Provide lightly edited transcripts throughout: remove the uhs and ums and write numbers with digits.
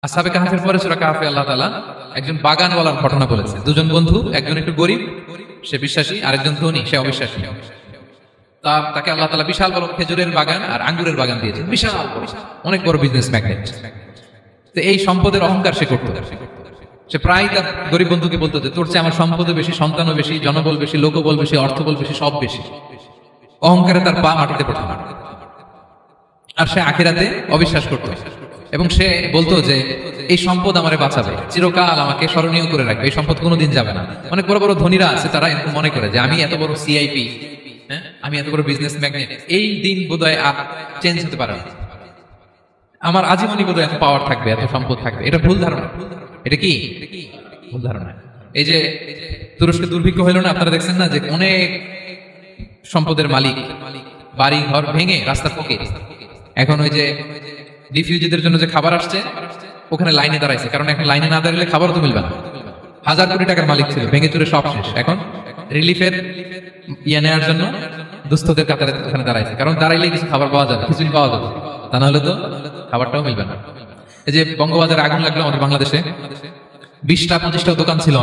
আসহাবে কাহফের পরে সূরা কাহফে আল্লাহ তাআলা একজন বাগানওয়ালার ঘটনা বলেছে। দুজন বন্ধু, একজন একটু গরিব, সে বিশ্বাসী, আরেকজন ধনী, সে অবিশ্বাসী। তাকে আল্লাহ তাআলা বিশাল বড় খেজুরের বাগান আর আঙ্গুরের বাগান দিয়েছেন, বিশাল অনেক বড় বিজনেস ম্যাগনেট। তো এই সম্পদের অহংকার সে করত। সে প্রায় তার গরিব বন্ধুকে বলতো যে তোর চেয়ে আমার সম্পদও বেশি, সন্তানও বেশি, জনবল বেশি, লোকবল বেশি, অর্থবল বেশি, সব বেশি। অহংকারে তার পা মাটিতে পড়ত না। আর সে আখিরাতে অবিশ্বাস করত এবং সে বলতো যে এই সম্পদ আমারে বাঁচাবে, চিরকাল আমাকে স্মরণীয় করে রাখবে, এই সম্পদ কোনোদিন যাবে না। অনেক বড় বড় ধনীরা আছে, তারা এরকম মনে করে যে আমি এত বড় সিআইপি, হ্যাঁ, আমি এত বড় বিজনেস ম্যাগনেট, এই দিন বোধহয় আর চেঞ্জ হতে পারে না, আমার আজীবনই বোধহয় এত পাওয়ার থাকবে, এত সম্পদ থাকবে। এটা ভুল ধারণা। এটা কি ভুল ধারণা? এই যে তুরস্কে দুর্ভিক্ষ হইল না, আপনারা দেখছেন না যে অনেক সম্পদের মালিক বাড়ি ঘর ভেঙে রাস্তার ফকির, এখন ওই যে রিফিউজিদের জন্য যে খাবার আসছে ওখানে লাইনে দাঁড়াইছে, কারণ এখন লাইনে না দাঁড়ালে খাবার তো মিলবে না। 1000 কোটি টাকার মালিক ছিল, ভেঙে চুরে সব শেষ। এখন রিলিফের নেওয়ার জন্য দুস্থদের কাতারে ওখানে দাঁড়াইছে, কারণ দাঁড়াইলে কিছু খাবার পাওয়া যাবে, কিছুই পাওয়া যাবে, তা নাহলে তো খাবারটাও মিলবে না। এই যে বঙ্গবাজারে আগুন লাগলো আমাদের বাংলাদেশে, 20টা-25টা দোকান ছিল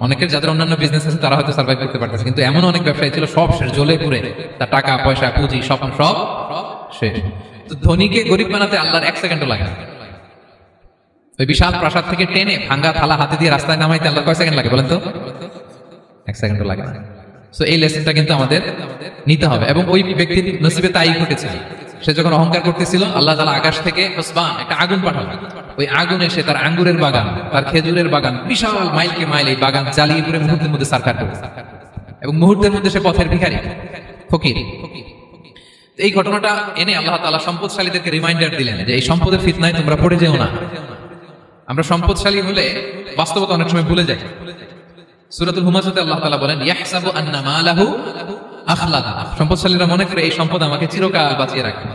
অনেকের যাদের অন্যান্য বিজনেস আছে তারা হয়তো সার্ভাইভ করতে পারতেছে, কিন্তু এমন অনেক ব্যবসায়ী ছিল সব শেষ, জ্বলে পুড়ে তার টাকা পয়সা পুঁজি স্বপ্ন সব শেষ। তো ধনীকে গরিব বানাতে আল্লাহর 1 সেকেন্ডও লাগে না। ওই বিশাল প্রাসাদ থেকে টেনে ভাঙ্গা থালা হাতে দিয়ে রাস্তায় নামাইতে আল্লাহ কয় সেকেন্ড লাগে বলেন তো? 1 সেকেন্ডও লাগে না। সো এই লেসনটা কিন্তু আমাদের নিতে হবে। এবং ওই ব্যক্তির নসিবে তাই ঘটেছিল। সে যখন অহংকার করতেছিল, আল্লাহ তাআলা আকাশ থেকে হুসবান একটা আগুন পাঠালেন। ওই আগুন এসে তার আঙ্গুরের বাগান, তার খেজুরের বাগান, বিশাল মাইলকে মাইল এই বাগান জ্বালিয়ে পুরো মুহূর্তের মধ্যে সারকার করে, এবং মুহূর্তের মধ্যে সে পথের ভিখারি, ফকির। এই ঘটনাটা এনে আল্লাহ তাআলা সম্পদশালীদেরকে রিমাইন্ডার দিলেন যে এই সম্পদের ফিতনায় তোমরা পড়ে যেও না। আমরা সম্পদশালী হলে বাস্তবতা অনেক সময় ভুলে যাই। সূরাতুল হুমাযাতে আল্লাহ তাআলা বলেন ইয়াহসাবু আন্না মালাহু আখলাদা। সম্পদশালীরা মনে করে এই সম্পদ আমাকে চিরকাল বাঁচিয়ে রাখবে,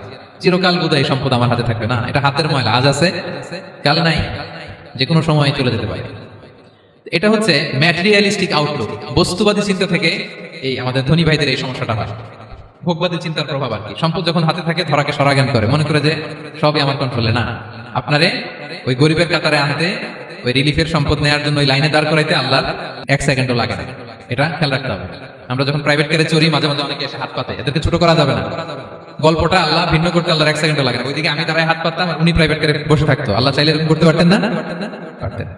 চিরকাল বোধহয় এই সম্পদ আমার হাতে থাকবে। না, এটা হাতের ময়লা, আজ আছে কাল নাই, যে কোনো সময় চলে যেতে পারে। এটা হচ্ছে ম্যাটেরিয়ালিস্টিক আউটলুক, বস্তুবাদী চিন্তা থেকে এই আমাদের ধনী ভাইদের এই সমস্যাটা হয়। ভোগবাদী চিন্তার প্রভাব আর কি। সম্পদ যখন হাতে থাকে ধরাকে সরাজ্ঞান করে, মনে করে যে সবই আমার কন্ট্রোলে। না, আপনারে ওই গরিবের কাতারে আনতে, ওই রিলিফের সম্পদ নেওয়ার জন্য ওই লাইনে দাঁড় করাইতে আল্লাহ 1 সেকেন্ডও লাগে না। এটা খেয়াল রাখতে হবে। আমরা যখন প্রাইভেট কারে চড়ি, মাঝে মাঝে অনেকে এসে হাত পাতে, এদেরকে ছোট করা যাবে না। গল্পটা আল্লাহ ভিন্ন করতে আল্লাহর 1 সেকেন্ডও লাগে না। ওইদিকে আমি দাঁড়ায় হাত পাততাম আর উনি প্রাইভেট কারে বসে থাকতো। আল্লাহ চাইলে এরকম করতে পারতেন না? পারতেন।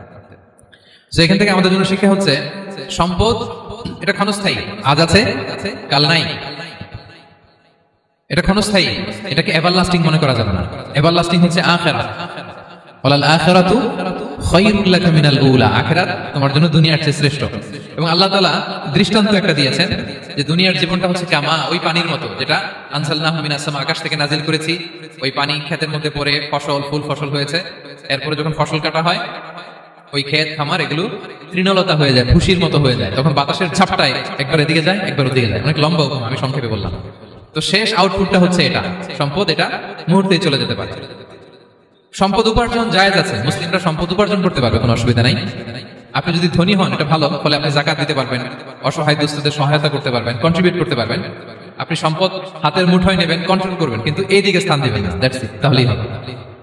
তো এখান থেকে আমাদের জন্য শিক্ষা হচ্ছে সম্পদ এটা ক্ষণস্থায়ী, আজ আছে কাল নাই। এটা ক্ষণস্থায়ী, এটাকে এভারলাস্টিং মনে করা যাবে না। এভারলাস্টিং হচ্ছে আখিরাত। ওয়ালাল আখিরাতু খায়রুল লাকা মিনাল উলা। আখিরাত তোমার জন্য দুনিয়ার চেয়ে শ্রেষ্ঠ। এবং আল্লাহ তাআলা দৃষ্টান্ত একটা দিয়েছেন যে দুনিয়ার জীবনটা হচ্ছে কামা, ওই পানির মতো, যেটা আনসালনাহু মিনাস সামা, আকাশ থেকে নাজিল করেছি। ওই পানি ক্ষেতের মধ্যে পড়ে ফসল, ফুল ফসল হয়েছে। এরপরে যখন ফসল কাটা হয়, ওই ক্ষেত খামার এগুলো তৃণলতা হয়ে যায়, ভুসির মতো হয়ে যায়। তখন বাতাসের ঝাপটায় একবার এদিকে যায়, একবার ওদিকে যায়। অনেক লম্বা উপমা, আমি সংক্ষেপে বললাম। তো শেষ আউটপুটটা হচ্ছে এটা, সম্পদ এটা মুহূর্তেই চলে যেতে পারে। সম্পদ উপার্জন জায়েজ আছে, মুসলিমরা সম্পদ উপার্জন করতে পারবে, কোনো অসুবিধা নাই। আপনি যদি ধনী হন এটা ভালো, ফলে আপনি যাকাত দিতে পারবেন, অসহায় দুস্থদের সহায়তা করতে পারবেন, কন্ট্রিবিউট করতে পারবেন। আপনি সম্পদ হাতের মুঠোয় নেবেন, কন্ট্রোল করবেন, কিন্তু এই দিকে স্থান দিবেন না। দ্যাটস ইট, তাহলেই হবে।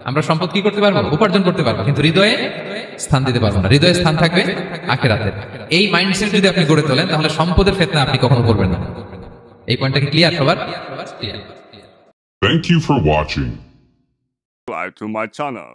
আমরা সম্পদ কি করতে পারবো? উপার্জন করতে পারবো, কিন্তু হৃদয়ে স্থান দিতে পারবো না। হৃদয়ে স্থান থাকবে আখিরাতের। এই মাইন্ডসেট যদি আপনি গড়ে তোলেন, তাহলে সম্পদের ফিতনা আপনি কখনো করবেন না। এই পয়েন্টটা কি ক্লিয়ার সবার? Clear. Thank you for watching. Subscribe to my channel.